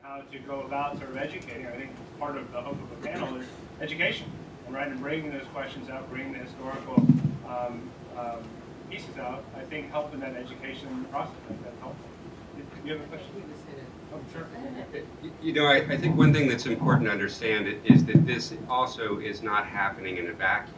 how to go about sort of educating. I think part of the hope of a panel is education, and bringing those questions out, bringing the historical pieces out. I think helping that education process. I think that's helpful. Do you have a question? Oh, sure. You know, I think one thing that's important to understand is that this also is not happening in a vacuum.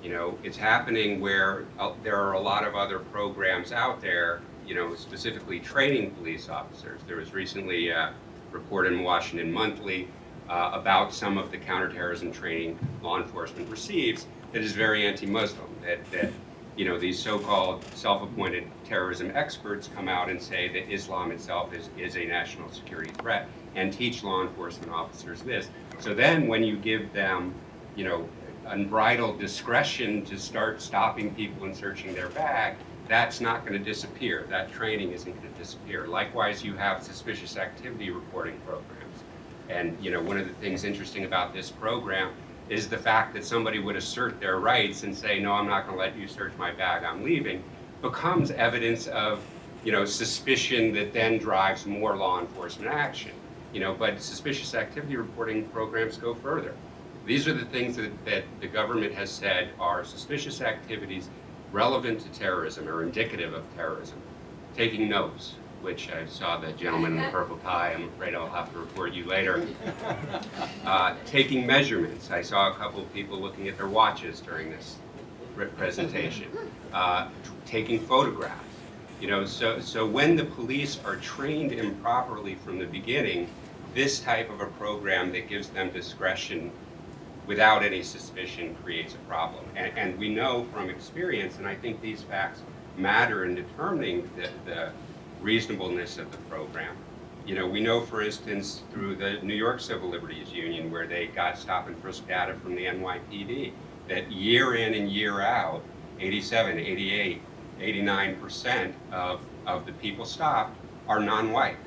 You know, it's happening where there are a lot of other programs out there, you know, specifically training police officers. There was recently a report in Washington Monthly about some of the counterterrorism training law enforcement receives that is very anti-Muslim, that you know, these so-called self-appointed terrorism experts come out and say that Islam itself is a national security threat and teach law enforcement officers this. So then when you give them, you know, unbridled discretion to start stopping people and searching their bag, that's not going to disappear. That training isn't going to disappear. Likewise, you have suspicious activity reporting programs. And, you know, one of the things interesting about this program is the fact that somebody would assert their rights and say, no, I'm not going to let you search my bag, I'm leaving, becomes evidence of, you know, suspicion that then drives more law enforcement action. You know, but suspicious activity reporting programs go further. These are the things that the government has said are suspicious activities relevant to terrorism or indicative of terrorism. Taking notes, which I saw the gentleman in the purple tie. I'm afraid I'll have to report you later. Taking measurements. I saw a couple of people looking at their watches during this presentation. Taking photographs. You know, so when the police are trained improperly from the beginning, this type of a program that gives them discretion without any suspicion creates a problem. And we know from experience, and I think these facts matter in determining the reasonableness of the program. You know, we know, for instance, through the New York Civil Liberties Union, where they got stop and frisk data from the NYPD, that year in and year out, 87, 88, 89% of the people stopped are non-white.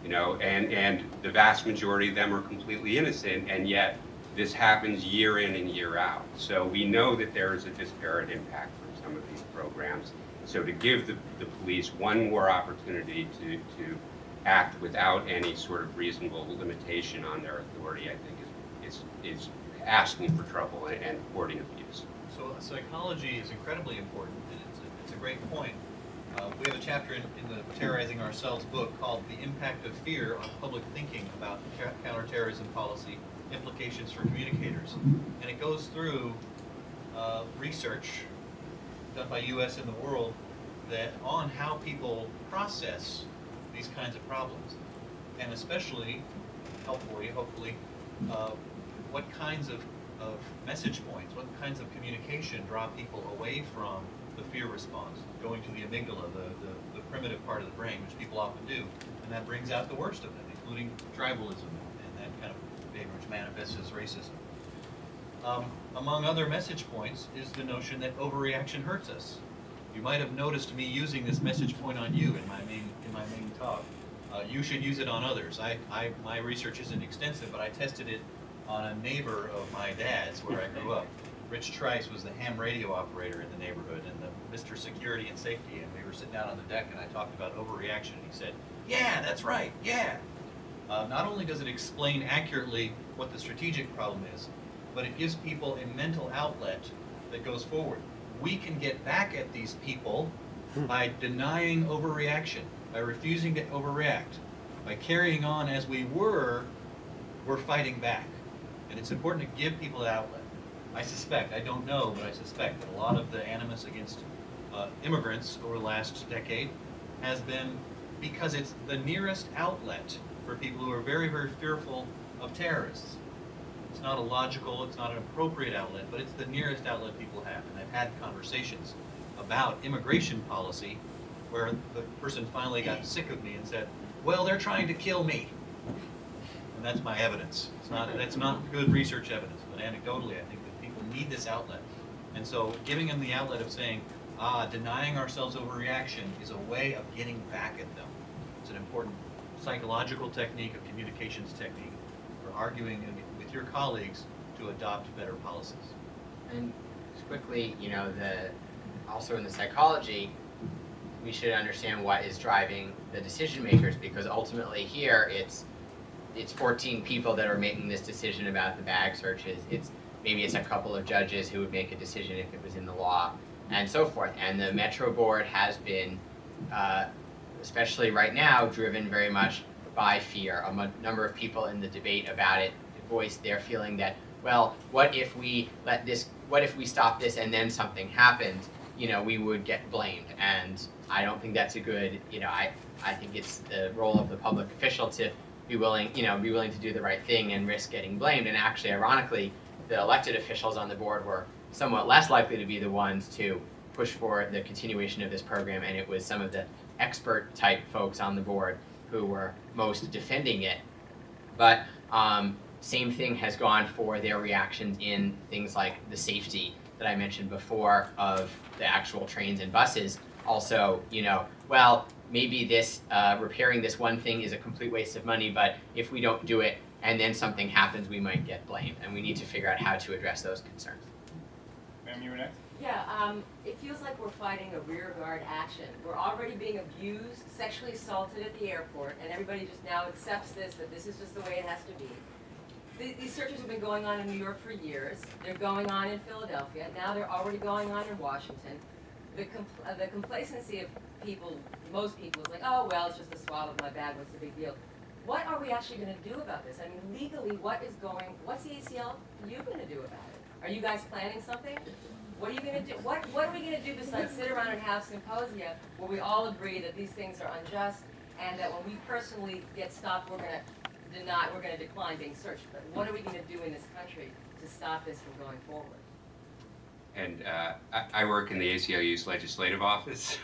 You know, and the vast majority of them are completely innocent, and yet this happens year in and year out. So we know that there is a disparate impact from some of these programs. So to give the police one more opportunity to act without any sort of reasonable limitation on their authority, I think is asking for trouble and courting abuse. So psychology is incredibly important, and it's a great point. We have a chapter in the Terrorizing Ourselves book called The Impact of Fear on Public Thinking about Counterterrorism Policy Implications for Communicators. And it goes through research done by US and the world that on how people process these kinds of problems, and especially, hopefully, what kinds of message points, what kinds of communication draw people away from the fear response, going to the amygdala, the primitive part of the brain, which people often do, and that brings out the worst of them, including tribalism and that kind of behavior which manifests as racism. Among other message points is the notion that overreaction hurts us. You might have noticed me using this message point on you in my main talk. You should use it on others. My research isn't extensive, but I tested it on a neighbor of my dad's where I grew up. Rich Trice was the ham radio operator in the neighborhood and the Mr. Security and Safety, and we were sitting out on the deck and I talked about overreaction, and he said, yeah, that's right, yeah. Not only does it explain accurately what the strategic problem is, but it gives people a mental outlet that goes forward. We can get back at these people by denying overreaction, by refusing to overreact, by carrying on as we're fighting back. And it's important to give people that outlet. I suspect, I don't know, but I suspect that a lot of the animus against immigrants over the last decade has been because it's the nearest outlet for people who are very, very fearful of terrorists. It's not a logical, it's not an appropriate outlet, but it's the nearest outlet people have. And I've had conversations about immigration policy where the person finally got sick of me and said, well, they're trying to kill me. And that's my evidence. That's not good research evidence, but anecdotally, I think that people need this outlet. And so giving them the outlet of saying, denying ourselves overreaction is a way of getting back at them. It's an important psychological technique, a communications technique for arguing with your colleagues to adopt better policies. And just quickly, you know, also in the psychology, we should understand what is driving the decision makers, because ultimately here it's 14 people that are making this decision about the bag searches. Maybe it's a couple of judges who would make a decision if it was in the law, and so forth. And the Metro Board has been, especially right now, driven very much by fear. A number of people in the debate about it voiced their feeling that, well, what if we stop this and then something happened, we would get blamed. And I don't think that's a good, I think it's the role of the public official to be willing to do the right thing and risk getting blamed. And actually, ironically, the elected officials on the board were somewhat less likely to be the ones to push for the continuation of this program, and it was some of the expert type folks on the board who were most defending it. But same thing has gone for their reactions in things like the safety that I mentioned before of the actual trains and buses. Also, well, maybe this repairing this one thing is a complete waste of money, but if we don't do it and then something happens, we might get blamed, and we need to figure out how to address those concerns. Ma'am, you were next. Yeah, it feels like we're fighting a rearguard action. We're already being abused, sexually assaulted at the airport, and everybody just now accepts that this is just the way it has to be. These searches have been going on in New York for years. They're going on in Philadelphia. Now they're already going on in Washington. The complacency of people, most people, is like, oh, well, it's just a swab of my bag. What's the big deal? What are we actually going to do about this? I mean, legally, what's the ACLU going to do about it? Are you guys planning something? What are you going to do? What are we going to do besides sit around and have symposia where we all agree that these things are unjust and that when we personally get stopped, we're going to decline being searched? But what are we going to do in this country to stop this from going forward? And I work in the ACLU's legislative office.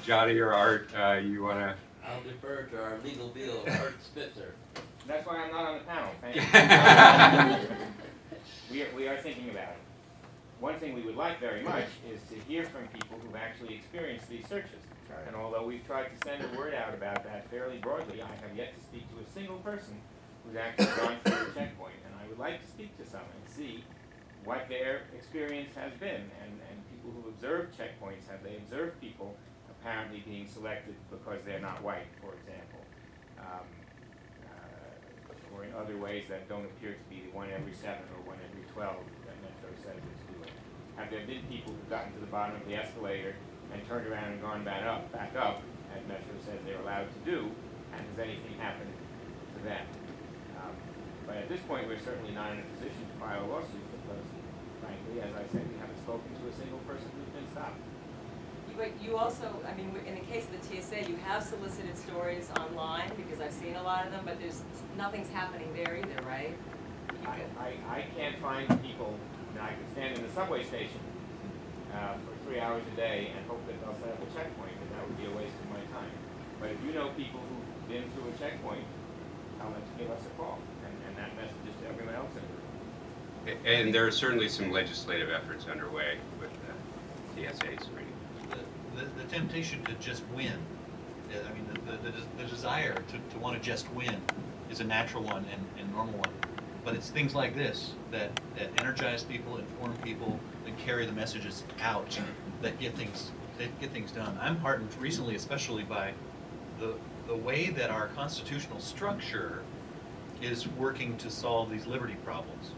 Johnny or Art, you want to? I'll defer to our legal bill, Art Spitzer. That's why I'm not on the panel. Thank you. We are thinking about it. One thing we would like very much is to hear from people who've actually experienced these searches. And although we've tried to send a word out about that fairly broadly, I have yet to speak to a single person who's actually gone through a checkpoint. And I would like to speak to some and see what their experience has been. And people who observed checkpoints, have they observed people apparently being selected because they're not white, for example, or in other ways that don't appear to be the 1 every 7 or 1 every 12 that Metro says it's doing. Have there been people who've gotten to the bottom of the escalator and turned around and gone back up, as Metro says they're allowed to do, and has anything happened to them? But at this point, we're certainly not in a position to file a lawsuit because, frankly, as I said, we haven't spoken to a single person who's been stopped. But you also, I mean, in the case of the TSA, you have solicited stories online because I've seen a lot of them, but nothing's happening there either, right? I can't find people. I can stand in the subway station for 3 hours a day and hope that they'll set up a checkpoint, and that would be a waste of my time. But if you know people who've been through a checkpoint, tell them to give us a call, and that message is to everyone else in the room. And there are certainly some legislative efforts underway with the TSA screening. The temptation to just win, I mean, the desire to want to just win is a natural one and normal one. But it's things like this that energize people, inform people, and carry the messages out that get things done. I'm heartened recently, especially by the way that our constitutional structure is working to solve these liberty problems.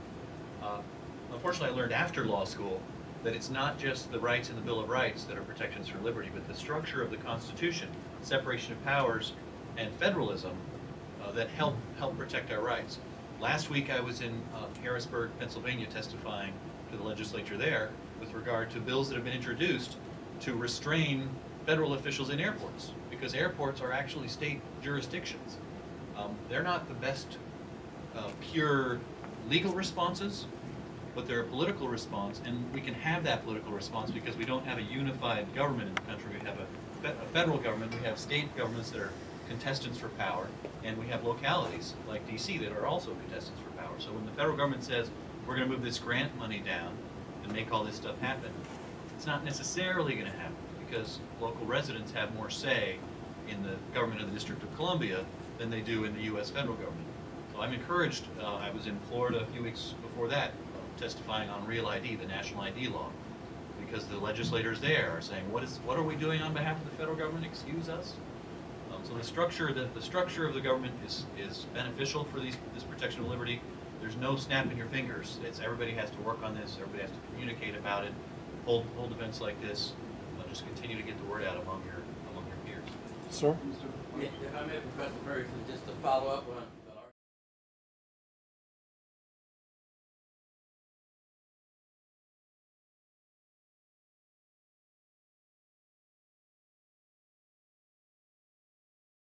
Unfortunately, I learned after law school that it's not just the rights in the Bill of Rights that are protections for liberty, but the structure of the Constitution, separation of powers, and federalism that help protect our rights. Last week I was in Harrisburg, Pennsylvania, testifying to the legislature there with regard to bills that have been introduced to restrain federal officials in airports, because airports are actually state jurisdictions. They're not the best pure legal responses, but they're a political response, and we can have that political response because we don't have a unified government in the country. We have a federal government, we have state governments that are contestants for power, and we have localities like DC that are also contestants for power. So when the federal government says, we're going to move this grant money down and make all this stuff happen, it's not necessarily going to happen because local residents have more say in the government of the District of Columbia than they do in the U.S. federal government. So I'm encouraged. I was in Florida a few weeks before that, testifying on Real ID, the national ID law, because the legislators there are saying, what are we doing on behalf of the federal government? Excuse us. So the structure of the government is beneficial for this protection of liberty. There's no snapping your fingers. Everybody has to work on this. Everybody has to communicate about it. Hold events like this. Just continue to get the word out among your peers. Sir? If I may, Professor Ferguson, just to follow up on